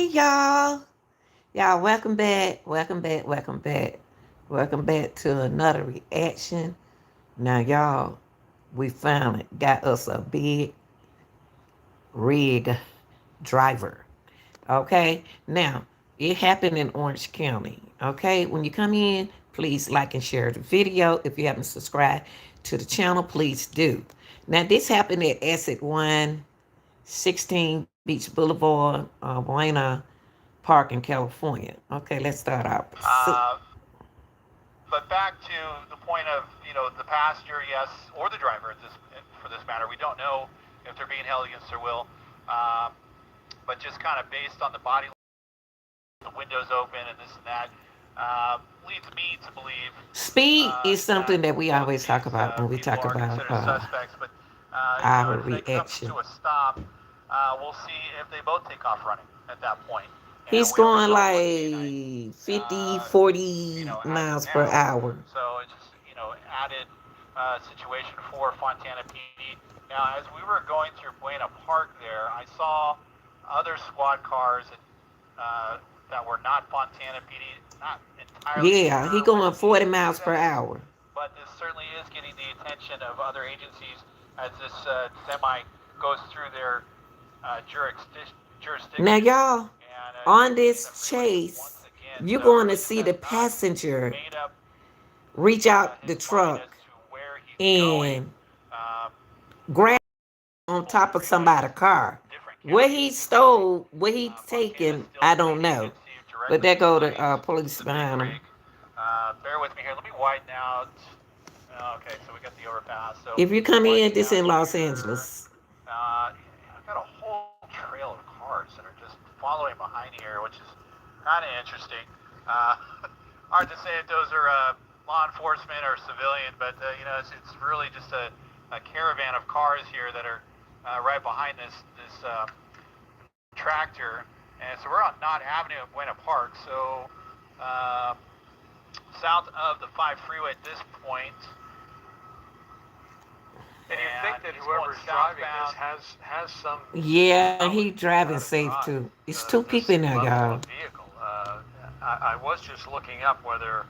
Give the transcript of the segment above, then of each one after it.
Hey y'all. Y'all welcome back. Welcome back to another reaction. Now y'all, we finally got us a big rig driver. Okay? Now, it happened in Orange County. Okay? When you come in, please like and share the video. If you haven't subscribed to the channel, please do. Now, this happened at Exit 116 Beach Boulevard, Buena Park in California. Okay, let's start out. But back to the point of the passenger, yes, or the driver for this matter. We don't know if they're being held against their will, but just kind of based on the body, the windows open and this and that, leads me to believe Speed is something that we both of always talk these about when we people talk are about considered suspects. But our if they come reaction. to a stop, we'll see if they both take off running at that point. And He's we only going know one canine, like 50, you 40 know, as of miles per now. hour. So it's just, added situation for Fontana PD. Now, as we were going through Buena Park there, I saw other squad cars that were not Fontana PD. Not entirely Yeah, he sure which going 40 agency miles per that is, hour. but this certainly is getting the attention of other agencies as this semi goes through their Now, jurisdiction y'all, and on exiting the this freeway chase, once again. you're So going they to just see have the not passenger made up reach out the his mind as truck to where he's going. and Um, grab on multiple top of freeways, somebody's car. different Where counties. he stole, where he Fontana is taken, still I the don't lead know. agency But directly there go the behind police the big behind him. rig. Bear with me here. Let me widen out. Okay, so we got the overpass. So If you come in, widening this out in Los here. Angeles. I've got a whole trail of cars that are just following behind here, which is kind of interesting. Uh, hard to say if those are law enforcement or civilian, but it's really just a caravan of cars here that are right behind this tractor. And so we're on Knott Avenue in Buena Park. So south of the 5 freeway at this point. And you think that whoever's driving this has some Yeah, he knowledge driving how to safe drive too. It's two people this in there, level y'all. of vehicle. I was just looking up whether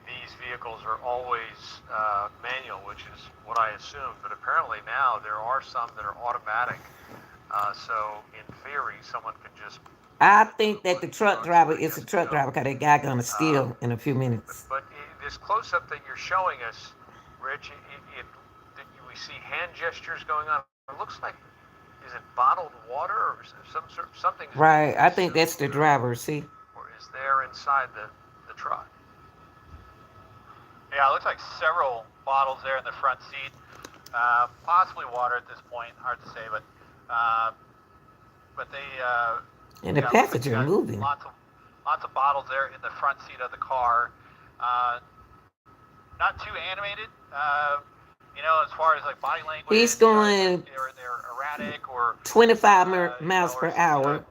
these vehicles are always manual, which is what I assumed. But apparently now there are some that are automatic. So in theory, someone can just I think that the truck driver is a truck driver because that guy gonna steal in a few minutes. But this close-up that you're showing us, Rich, we see hand gestures going on. It looks like, is it bottled water or something? Right, I think that's the driver. See, or is there inside the truck? Yeah, it looks like several bottles there in the front seat. Possibly water at this point. Hard to say, but they. and the passenger like moving. Lots of bottles there in the front seat of the car. Not too animated. As far as like body language. He's going They're erratic or 25 miles per or, hour.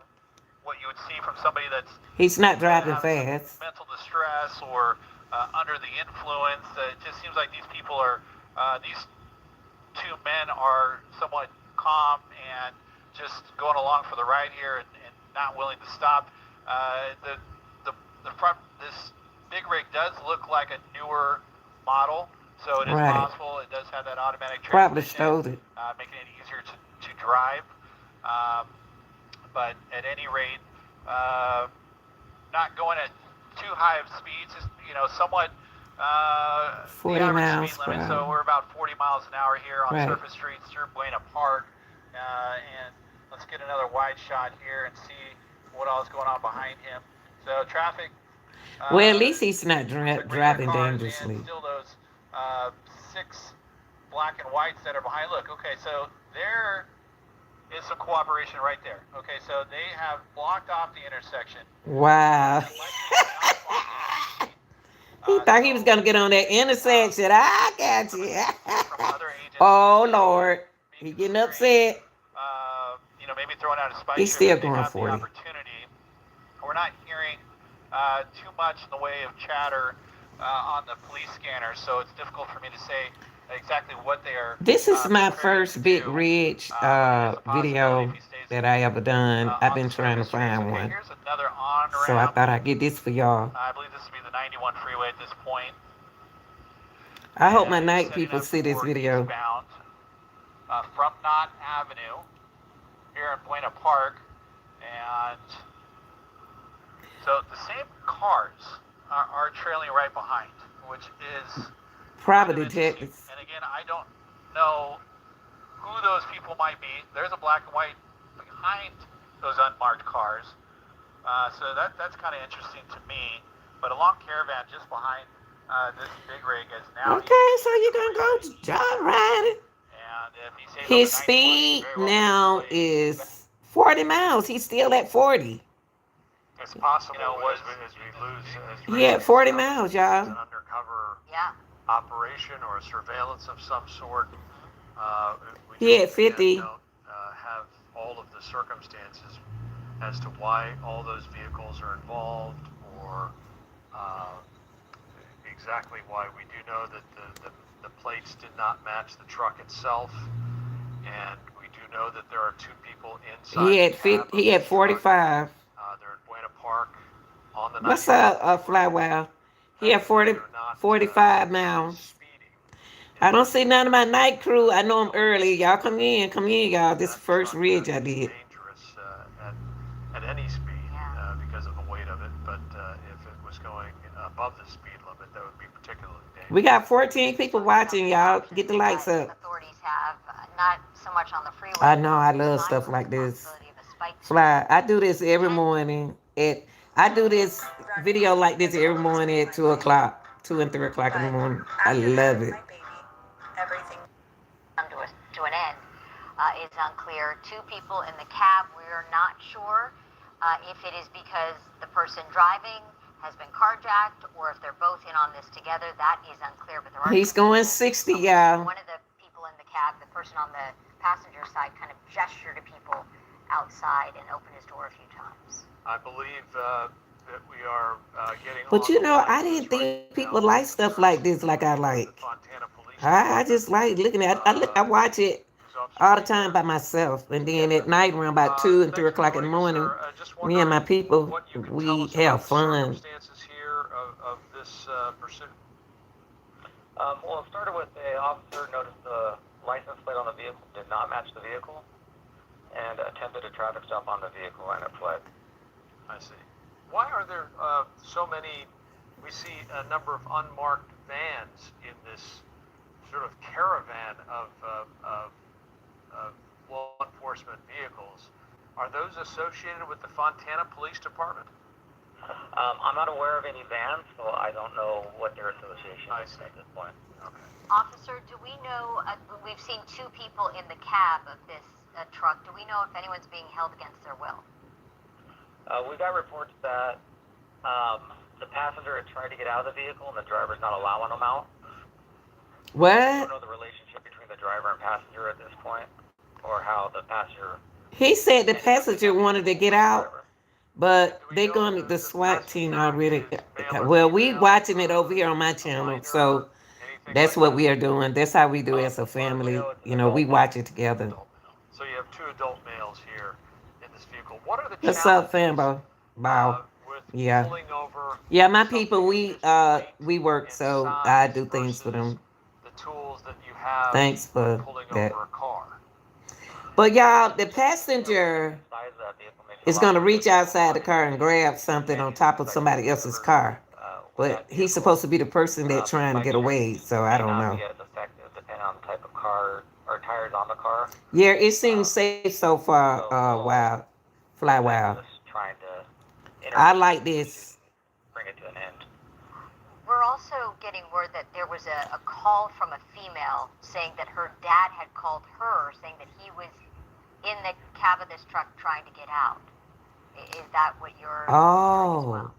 what you would see from somebody that's He's not driving having some fast. mental distress or under the influence. It just seems like these people are, these two men are somewhat calm and just going along for the ride here and not willing to stop. The, the front, this big rig does look like a newer model, so it is possible it does have that automatic Probably transmission, stole it. Making it easier to drive. But at any rate, not going at too high of speeds, just, somewhat 40 the average miles speed per limit. hour. So we're about 40 miles an hour here on Right. surface streets through Buena Park. And let's get another wide shot here and see what all is going on behind him. So traffic. Well, at least he's not driving cars dangerously. and still those 6 black and whites that are behind. Look, okay, so there is some cooperation right there. Okay, so they have blocked off the intersection. Wow. He thought he was gonna get on that intersection. I got you. Oh Lord, he getting upset. Maybe throwing out a spike. He's still they going have 40. The opportunity. We're not hearing too much in the way of chatter on the police scanner, so it's difficult for me to say exactly what they are. This is my first big ridge video that I ever done. I've on the been trying to surface streets. find Okay, one. here's another on So I ramp. thought I'd get this for y'all. I believe this would be the 91 freeway at this point, I hope my and it's night setting people up see this for video. eastbound from Knott Avenue here in Buena Park, and so the same cars are trailing right behind, which is kind of Probably interesting. detectives. And again, I don't know who those people might be. There's a black and white behind those unmarked cars, so that's kind of interesting to me. But a long caravan just behind this big rig is now Okay, so eastern you're the gonna go freeway. job riding. And if he's heading on the His 91, he speed very well could now play eastbound. is 40 miles. He's still at 40. It's possible Was as we lose, as He had Tracy 40 discovered, miles, it's y'all. an undercover Yeah. operation or a surveillance of some sort. We He just, had again, 50. don't have all of the circumstances as to why all those vehicles are involved or uh, exactly why. We do know that the plates did not match the truck itself, and we do know that there are two people inside He the had cab 50, of he had this truck. 45. They're in Buena Park on the What's 91 up, freeway. Flywell? He had They 40, are not 45 miles. speeding. I don't see It's none of my night crew. I know them early. Y'all come in, y'all. This that first truck ridge I is did. dangerous at any speed because of the weight of it. But if it was going above the speed limit, that would be particularly dangerous. We got 14 people watching, y'all. Get the lights up. Authorities have not so much on the freeway. I know I love stuff like this. Fly. I do this every morning. I do this video like this every morning at 2 o'clock, 2 and 3 o'clock in the morning. I love it. Everything come to an end is unclear. Two people in the cab. We are not sure if it is because the person driving has been carjacked or if they're both in on this together. That is unclear. But there are He's going 60, y'all. one of the people in the cab, the person on the passenger side, kind of gestured to people outside and opened his door a few times. I believe that we are getting. But you know, I didn't think people like stuff like this like I like. I just like looking at it. I watch it all the time by myself. And then at night around about 2 and 3 o'clock in the morning, me and my people, we have fun. Circumstances here of this pursuit. Well, it started with an officer noticed the license plate on the vehicle did not match the vehicle and attempted a traffic stop on the vehicle and it fled. I see. Why are there so many? We see a number of unmarked vans in this sort of caravan of law enforcement vehicles. Are those associated with the Fontana Police Department? I'm not aware of any vans, so I don't know what their association is at this point. Okay. Officer, do we know, we've seen two people in the cab of this truck. Do we know if anyone's being held against their will? We got reports that the passenger had tried to get out of the vehicle and the driver's not allowing them out. I don't What? know the relationship between the driver and passenger at this point, or how the passenger. He said the passenger wanted to get out, but they going to the SWAT team already. Well, we watching it over here on my channel, so that's what we are doing. That's how we do as a family. You know, we watch it together. So you have two adult males here in this vehicle. What are the What's up, challenges Fambo? Wow. with Yeah. pulling over? Yeah, my people, something of this we work, weight so and I size do things for versus them. the tools that you have Thanks for pulling that. over a car? But y'all, the passenger Size of that vehicle makes is a lot gonna more reach difference. outside the car and grab something on top of somebody else's car. But he's supposed to be the person that's trying to get away, so I don't know. May not be as effective depending on the type of car or tires on the car. Yeah, it seems safe so far, Wild. Fly Wild. Just trying to I like this. bring it to an end. We're also getting word that there was a call from a female saying that her dad had called her, saying that he was in the cab of this truck trying to get out. Is that what you're hearing as Oh. well?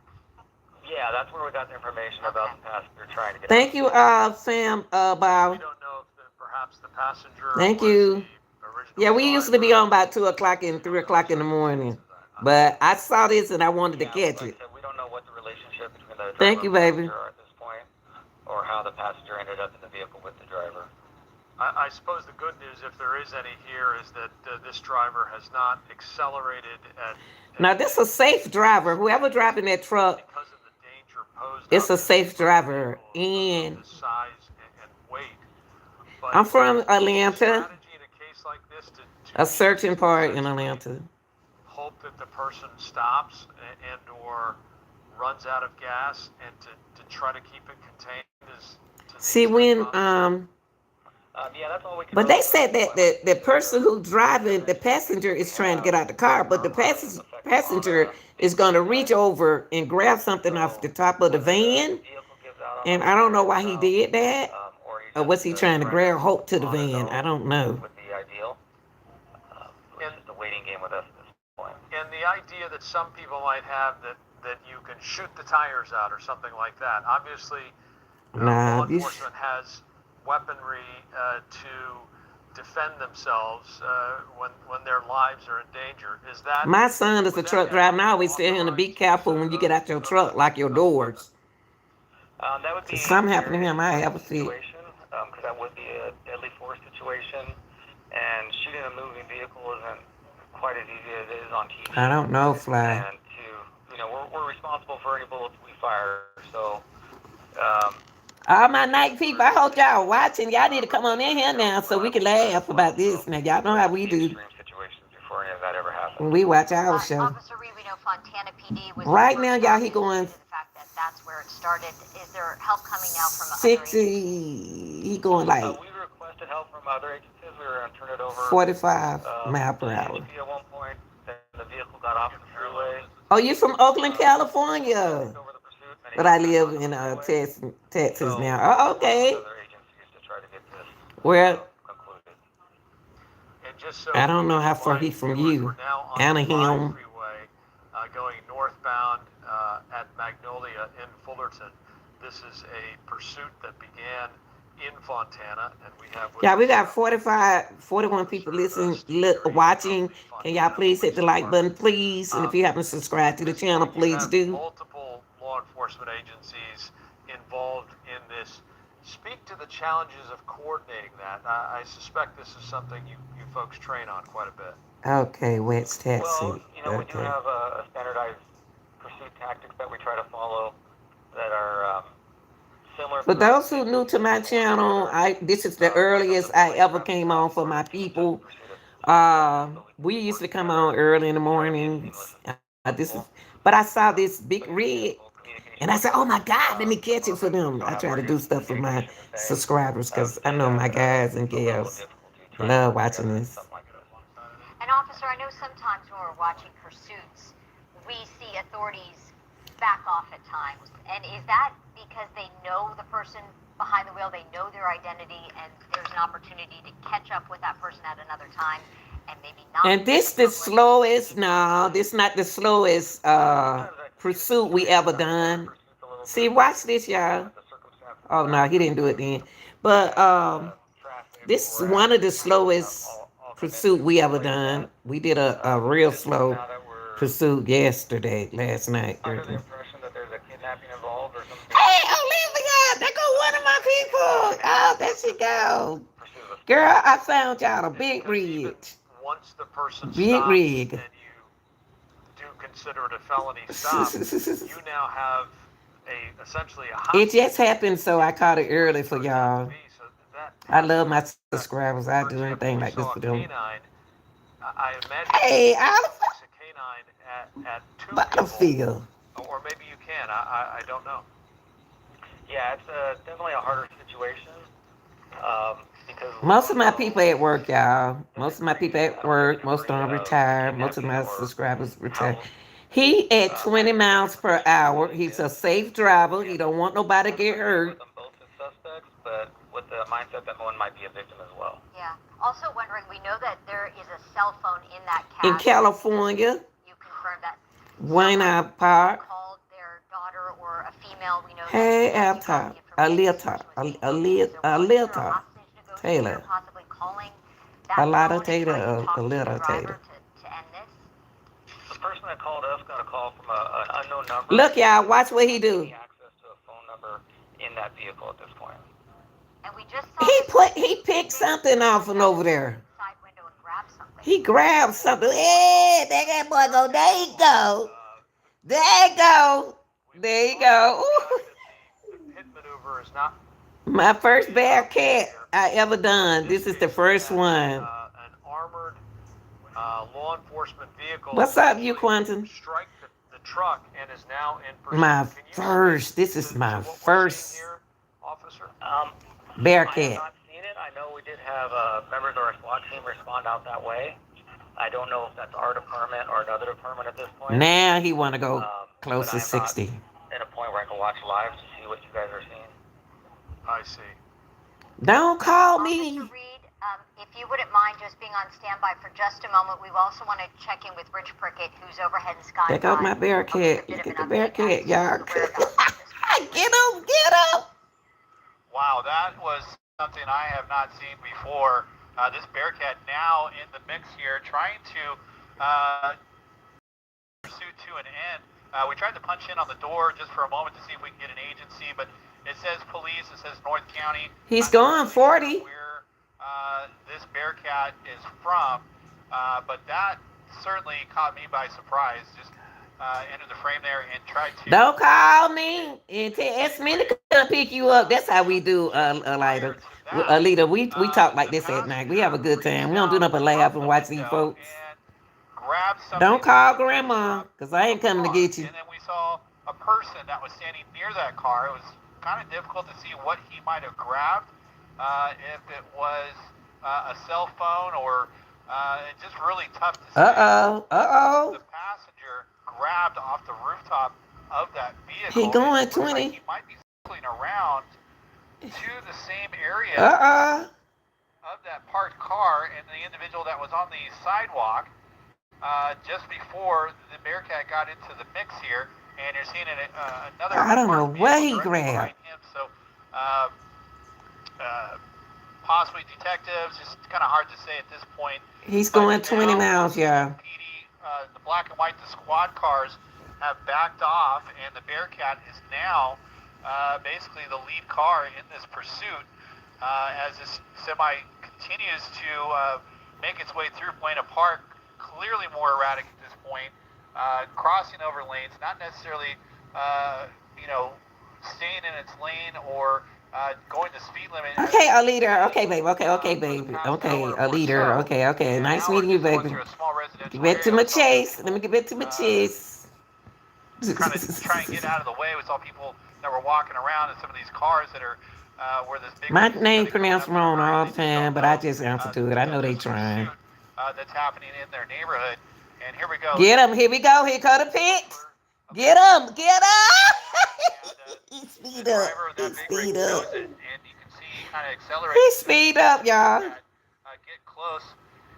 Yeah, that's where we got the information about the passenger trying to get Thank out. you, Sam, We Bow. don't know if perhaps the passenger Thank was you. the original Yeah, we used to be driver. on about 2 o'clock and 3 o'clock in the morning. But I saw this and I wanted to Yeah, catch like it. I said, we don't know what the relationship between the driver Thank you, and baby. passenger are at this point, or how the passenger ended up in the vehicle with the driver. I suppose the good news, if there is any here, is that this driver has not accelerated Now, this is a safe driver. Whoever driving that truck, because of the danger posed it's a obviously safe from a driver. vehicle of And this size and weight. But I'm from is the Atlanta, strategy in a case like this to a just certain part in essentially Atlanta. hope that the person stops and or runs out of gas, and to try to keep it contained as to the See, extent when possible? Yeah, that's all we can but really they do at said this that point. Like the you said, person who driving, the passenger is trying to get out the car, but the effective on passenger being is going to reach suicide. over and grab something off So the top of the whether the van. vehicle gives out on And him I and don't know drives why he out, did that. or he Or just was he trying to grab surrenders Hope to the on his van? I own, don't know. would be ideal. It's And just a waiting game with us at this point. and the idea that some people might have that you can shoot the tires out or something like that. Obviously, Nah, law this, enforcement has weaponry to defend themselves when their lives are in danger. Is that my son is a would that truck ever driver, and I be always tell him to be authorized use careful when you get out your of truck, like your a weapon? doors. That would Cause be something a happened to very him, I extreme ever see. situation, because that would be a deadly force situation, and shooting a moving vehicle isn't quite as easy as it is on TV. I don't know, Fly. And we're responsible for any bullets we fire, so um, All my night people, I hope y'all watching. Y'all need to come on in here now so we can laugh about this. Now, y'all know how we the do extreme situations before any of that ever happens. when we watch our show. Officer Reed, we know Fontana PD was the Right first now, y'all, he target going due to the fact that that's where it started. Is there help coming now from other agencies? 60, he going like We requested help from other agencies. We were going to turn it over 45 mile to per hour. CHP at one point. Then the vehicle got off the freeway. Oh, you from Oakland, California? Over the pursuit, and But he I got live on the in freeway. Texas So now. we've Oh, been working with okay. other agencies to try to get this Well, concluded. And just so I don't know how far remind he from viewers, you. we're now on the 5 Anaheim. freeway going northbound at Magnolia in Fullerton. This is a pursuit that began in Fontana, and we have with Yeah, we us, got 45, 41 people listening, watching. Can y'all please hit the like button, please? And if you haven't subscribed to the At this channel, point, you please have do. multiple law enforcement agencies involved in this. Speak to the challenges of coordinating that. I suspect this is something you folks train on quite a bit. Okay, Wet's Well, taxi. we do Okay. have a standardized pursuit tactics that we try to follow that are similar For for other those who new to my agencies. channel, this is the earliest I ever came on for my people. We used to come on early in the mornings. This is, but I saw this big red, and I said, "Oh my God, let me catch it for them." I try to do stuff for my subscribers because I know my guys and gals love watching this. And officer, I know sometimes when we're watching pursuits, we see authorities back off at times. And is that because they know the person behind the wheel, they know their identity, and there's an opportunity to catch up with that person at another time and maybe not? And this the slowest. No, this not the slowest pursuit we ever done. See, watch this, y'all. Oh no, he didn't do it then. But this is one of the slowest pursuit we ever done. We did a real slow pursuit last night. Under the impression that there's a kidnapping involved or something. Hey, Olivia, there go one of my people. Oh, there she go. Girl, I found y'all a big rig. Once the person Big stops rig. and you do consider it a felony stop, you now have essentially a It hostage. just happened, so I caught it early for y'all. So that I love my subscribers. I do anything like this saw for a them. canine. I imagine Hey, you Oliver fix a canine at two people, Butterfield. or maybe you can. I don't know. Yeah, it's definitely a harder situation. Because Most of my people at work, y'all. Most of my people at work. Most of them retired. Most of my subscribers retired. He at 20 miles per hour. He's a safe driver. He don't want nobody to get hurt. them both as suspects, but with the mindset that one might be a victim as well. Yeah. Also wondering, we know that there is a cell phone in that In cab. California, You confirmed that. Wayne Park. Called their daughter or a female. We know Hey, that Alta, Alita, Taylor. possibly calling that Alita phone and Taylor, trying to talk to the Alita driver Taylor. to end this. The person that called us got a call from an unknown number. Look, y'all, watch what he do. Access to a phone number in that vehicle at this point. and we just saw this He picked something off from over there. side window and grabbed something. He grabbed something. Hey, there that boy go. There you go. There you go. There you go. Ooh. The pit maneuver is not My first bear cat I ever done. This is the first one. an armored law enforcement vehicle. What's up, you actually Quentin? Strike the truck and is now in pursuit. My Can you first. speak This is to my what we're seeing first here, officer? bear I have cat. not seen it. I know we did have members of our SWAT team respond out that way. I don't know if that's our department or another department at this point. Now he want to go But close to I'm not 60. in a point where I can watch live to see what you guys are seeing. I see. Don't call Officer me. Reed, if you wouldn't mind just being on standby for just a moment, we also want to check in with Rich Prickett, who's overhead in Sky. There goes my bear cat. Get the bear cat, y'all. Get him, get him. Wow, that was something I have not seen before. This Bearcat now in the mix here, trying to pursuit to an end. We tried to punch in on the door just for a moment to see if we can get an agency, but it says police, it says North County. He's going 40. Where this Bearcat is from, but that certainly caught me by surprise. Just entered the frame there and tried to. Don't call me and ask me to come pick you up. That's how we do, Alita. Alita, we talk like this at night. We have a good time. We don't do nothing but laugh and watch these folks. Don't call grandma, because I ain't coming to get you. And then we saw a person that was standing near that car. It was kind of difficult to see what he might have grabbed, if it was a cell phone or it's just really tough to see. The passenger grabbed off the rooftop of that vehicle. He going It looks like 20. he might be circling around to the same area of that parked car, and the individual that was on the sidewalk just before the Bearcat got into the mix here, and you're seeing another. I don't know what he directly grabbed. behind him. So possibly detectives. It's kind of hard to say at this point. He's But going 20 now, miles, y'all. PD, the black and white, the squad cars have backed off, and the Bearcat is now basically the lead car in this pursuit as this semi continues to make its way through Buena Park. Clearly more erratic at this point, crossing over lanes, not necessarily, staying in its lane or going the speed limit. Okay, a leader. Okay, babe. Okay, baby. Okay, a leader. Okay. Nice meeting you, baby. Get back to my chase. Let me get back to my chase. Trying to get out of the way. We saw people that were walking around in some of these cars that are where this big. My name pronounced wrong all the time, but I just answer to it. I know they trying. That's happening in their neighborhood. And here we go. Get him. Here we go. Here come the pit. Get him. Get him. He speed up. He speed up. And you can see he kind of accelerates. He speed up, y'all. Get close,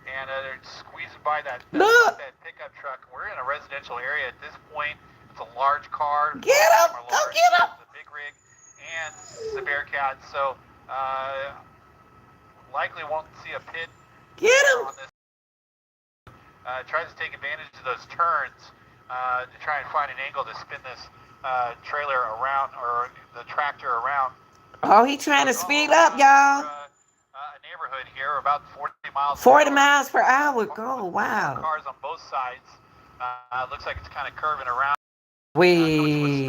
and they're squeezing by that pickup truck. We're in a residential area at this point. It's a large car. Get him. Go get him. The big rig and the Bearcat. So likely won't see a pit. Get him. On this. Tries to take advantage of those turns to try and find an angle to spin this trailer around, or the tractor around. Oh, he trying to speed up, y'all. A neighborhood here, about 40 miles. 40 miles per hour. Go, wow. Cars on both sides. Looks like it's kind of curving around. Wee.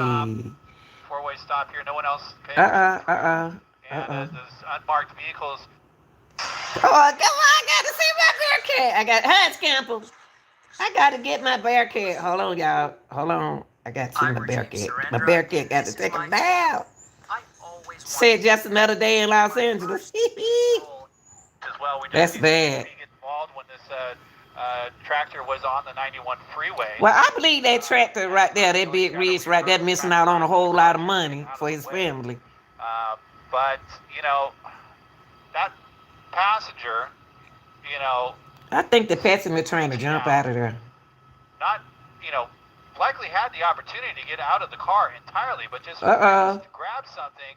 Four-way stop here. No one else. And those unmarked vehicles. Oh, come on, I gotta see my Bearcat. Hi, Scample. I gotta get my Bearcat. Hold on, y'all. Hold on. I gotta see my Bearcat. My Bearcat got to take a down. Said just another day in Los Angeles. That's bad. Involved when this tractor was on the 91 freeway. Well, I believe that tractor right there, that big ridge right there, missing out on a whole lot of money for his family. But, that passenger, I think the passenger trying to jump out of there. Not, likely had the opportunity to get out of the car entirely, but just to grab something.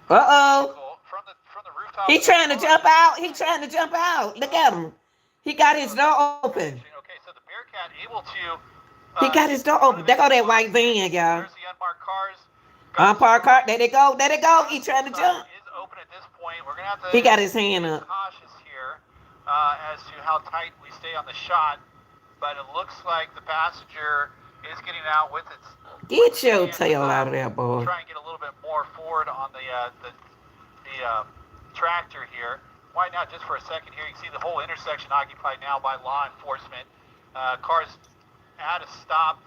From the rooftop. He trying to jump out. He trying to jump out. Look at him. He got his door open. Okay, so the Bearcat able to. He got his door open. There go that white van, y'all. There's the unmarked cars. Unparked car. There they go. There they go. He trying to jump. Is open at this point, we're going to have to He got his be hand up. cautious here as to how tight we stay on the shot. But it looks like the passenger is getting out with its. Get your tail out of there, boy. Try and get a little bit more forward on the tractor here. Why not just for a second here? You can see the whole intersection occupied now by law enforcement. Cars at a stop.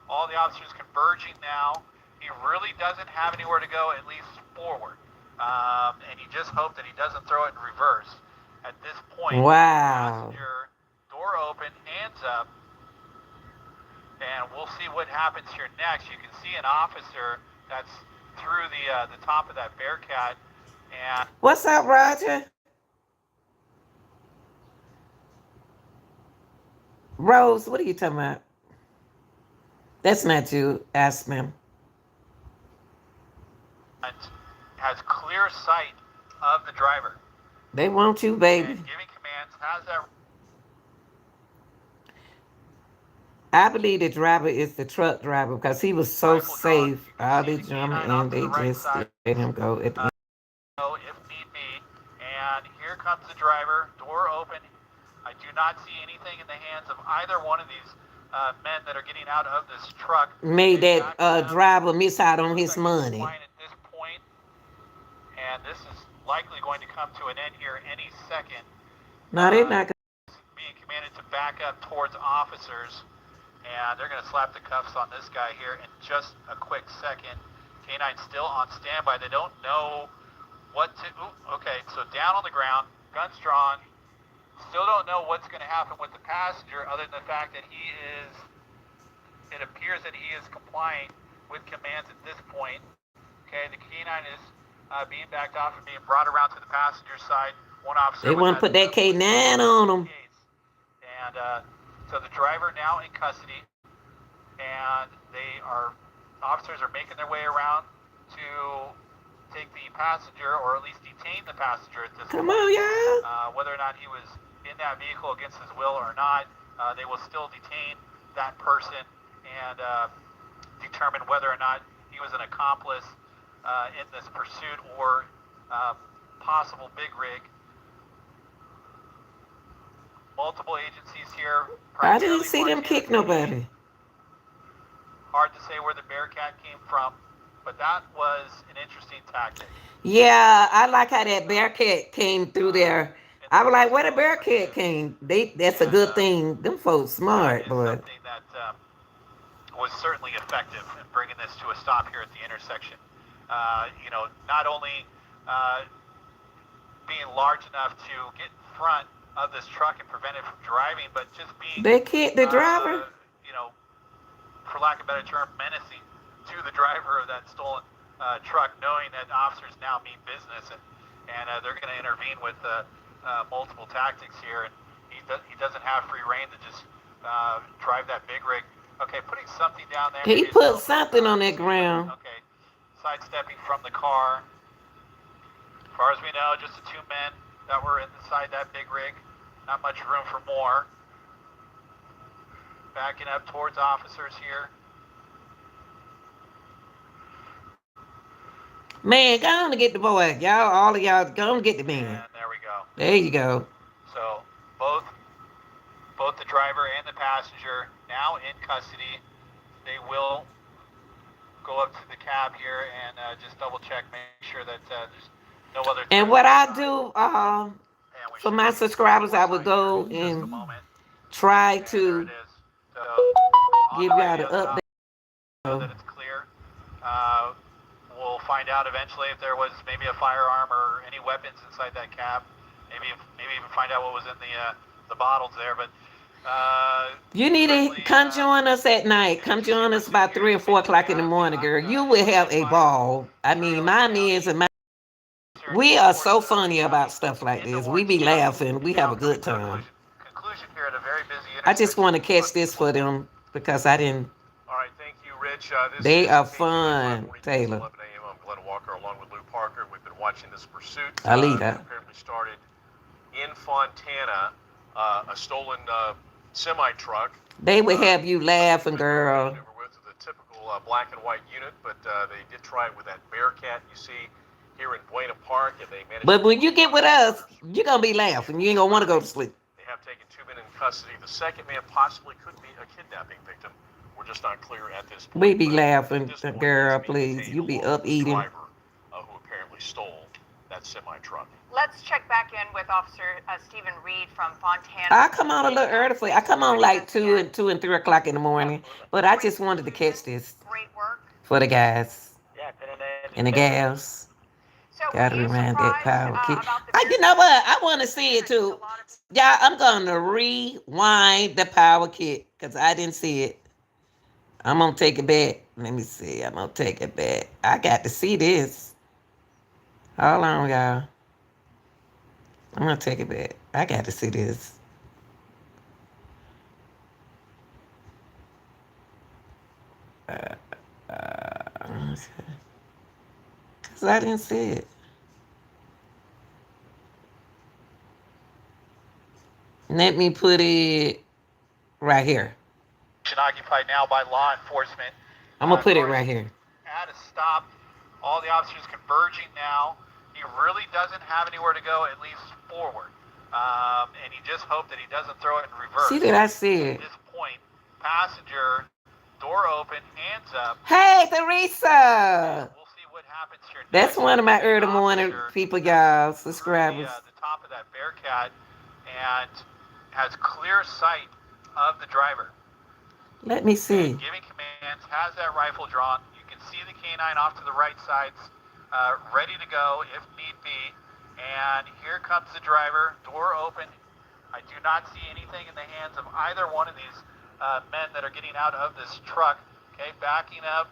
All the officers converging now. He really doesn't have anywhere to go, at least forward. And you just hope that he doesn't throw it in reverse. At this point, wow. Passenger, door open, hands up. And we'll see what happens here next. You can see an officer that's through the top of that Bearcat. And what's up, Roger? Rose, what are you talking about? That's not you. Ask them. Has clear sight of the driver. They want you, baby. And giving commands. Has that. I believe the driver is the truck driver because he was so safe. All the jumping and they just let him go at the end. If need be. And here comes the driver. Door open. I do not see anything in the hands of either one of these men that are getting out of this truck. Made that driver miss out on his money. At this point, and this is likely going to come to an end here any second. No, they're not. Being commanded to back up towards officers, and they're going to slap the cuffs on this guy here in just a quick second. K9 still on standby. They don't know what to. Ooh, okay, so down on the ground, guns drawn. Still don't know what's going to happen with the passenger other than the fact that it appears that he is complying with commands at this point. Okay, the K9 is being backed off and being brought around to the passenger side. One officer. They want to put that K9 on him. And so the driver now in custody, and officers are making their way around to take the passenger, or at least detain the passenger at this point. Come on, y'all. Whether or not he was in that vehicle against his will or not, they will still detain that person and determine whether or not he was an accomplice in this pursuit or possible big rig. Multiple agencies here. I didn't see them kick nobody. Hard to say where the Bearcat came from, but that was an interesting tactic. Yeah, I like how that Bearcat came through there. I was like, where the Bearcat came? That's a good thing. Them folks smart, boy. Something that was certainly effective in bringing this to a stop here at the intersection. Not only being large enough to get in front of this truck and prevent it from driving, but just being they kicked the driver. For lack of a better term, menacing to the driver of that stolen truck, knowing that officers now mean business and they're going to intervene with multiple tactics here, and he doesn't have free reign to just drive that big rig. Okay, putting something down there. He put something on that ground. Okay, sidestepping from the car. As far as we know, just the two men that were inside that big rig. Not much room for more. Backing up towards officers here. Man, go on to get the boy. Y'all, all of y'all, go on and get the man. And there we go. There you go. So both the driver and the passenger now in custody. They will go up to the cab here and just double check, make sure that there's no other. And what I do for my subscribers, I would go and try to give y'all the update. That it's clear. We'll find out eventually if there was maybe a firearm or any weapons inside that cab. Maybe even find out what was in the bottles there. But you need to come join us at night. Come join us about 3 or 4 o'clock in the morning, girl. You will have a ball. I mean, mine is, and we are so funny about stuff like this. We be laughing. We have a good time. Conclusion here at a very busy I just want to catch this for them because I didn't. All right, thank you, Rich. They are fun, Taylor. 11 a.m. I'm Glenn Walker along with Lou Parker. We've been watching this pursuit. Alita. Apparently started in Fontana, a stolen semi-truck. They would have you laughing, girl. With the typical black and white unit, but they did try it with that Bearcat you see here in Buena Park, and they managed. But when you get with us, you're gonna be laughing. You ain't gonna want to go to sleep. They have taken 2 men in custody. The second man possibly could be a kidnapping victim. We're just not clear at this point. We be But laughing, at this point, girl. he's being Please, detained you be along up with the eating. driver, who apparently stole that semi truck. Let's check back in with Officer Stephen Reed from Fontana. I come on a little early for you. I come on like 2 and 3 o'clock in the morning. Absolutely. But I just wanted to catch this Great work. for the guys Yeah, 10 and 8. and the gals. So Gotta were you remind that surprised, power kid. about the You know what? I want to see it There's a too. lot of- Yeah, I'm gonna rewind the power kit because I didn't see it. I'm gonna take it back. Let me see. I'm gonna take it back. I got to see this. Hold on, y'all. I'm gonna take it back. I got to see this. Cause I didn't see it. Let me put it right here. Occupied now by law enforcement. I'm gonna put it Cars right here. At a stop. All the officers converging now. He really doesn't have anywhere to go, at least forward. And you just hope that he doesn't throw it in reverse. See that I see At it. this point, passenger, door open, hands up. Hey, Teresa. We'll see what happens here next. That's one of my early morning Officer people, y'all, through subscribers. the top of that Bearcat and has clear sight of the driver. Let me see. And giving commands, has that rifle drawn. You can see the canine off to the right sides, ready to go if need be. And here comes the driver, door open. I do not see anything in the hands of either one of these men that are getting out of this truck. Okay, backing up.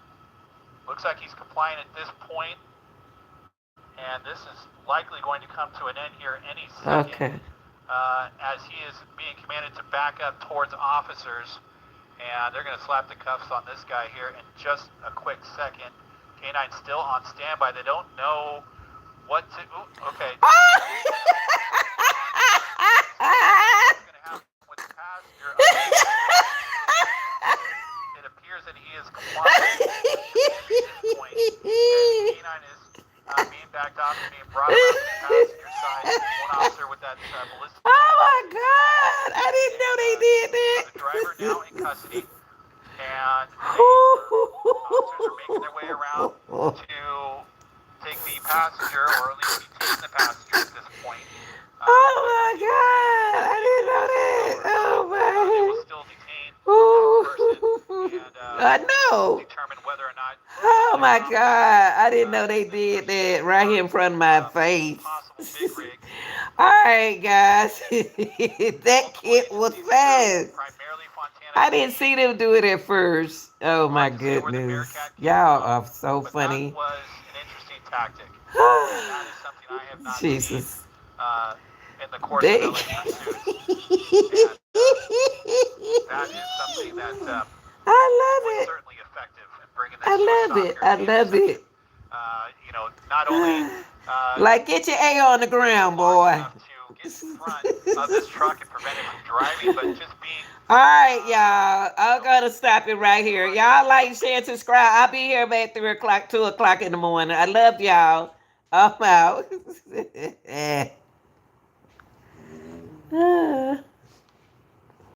Looks like he's complying at this point. And this is likely going to come to an end here any second. Okay. As he is being commanded to back up towards officers. And they're going to slap the cuffs on this guy here in just a quick second. K9 still on standby. They don't know what to... Ooh, okay. What's going to happen with the passenger? It appears that he is complying at this point. K9 is being backed off and being brought around to the passenger side. One officer with that ballistic... Oh my God! I didn't know they did that. The driver now in custody, and officers are making their way around to take the passenger, or at least detain the passenger at this point. Oh my God! I didn't know that. Oh They will my. still detain the person I and know. determine whether or not. Oh my God! I didn't know they did that right here in front of my face. Possible big rig. All right, guys. That kid was fast. Primarily Fontana. I didn't see them do it at first. Oh my To see where the goodness. Bearcat came Y'all from, are so but funny. That was an interesting tactic. That is something I have not seen Jesus. in the course They- of LA pursuits. That is something that was I love it. certainly effective in bringing this I to a love stop it. here I in the love intersection. it. Not only Like, get your A on the ground, boy. enough to get in front of this truck and prevent it from driving, but just being All right, y'all. I'm gonna stop it right here. Y'all like, share, and subscribe. I'll be here about 3 o'clock, 2 o'clock in the morning. I love y'all. I'm out.